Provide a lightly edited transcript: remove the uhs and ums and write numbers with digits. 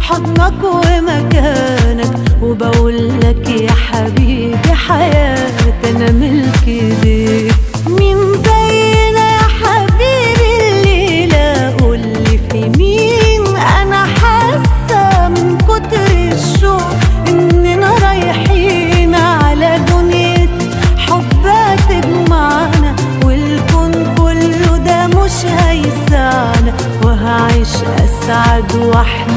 حضنك ومكانك، وبقول لك يا حبيبي حياتي انا ملك ايديك. مين زينا يا حبيبي الليلة؟ قولي في مين؟ انا حاسة من كتر الشوق اننا رايحين على دنيا حبها تجمعنا، والكون كله ده مش هيسعنا، وهعيش اسعد واحلى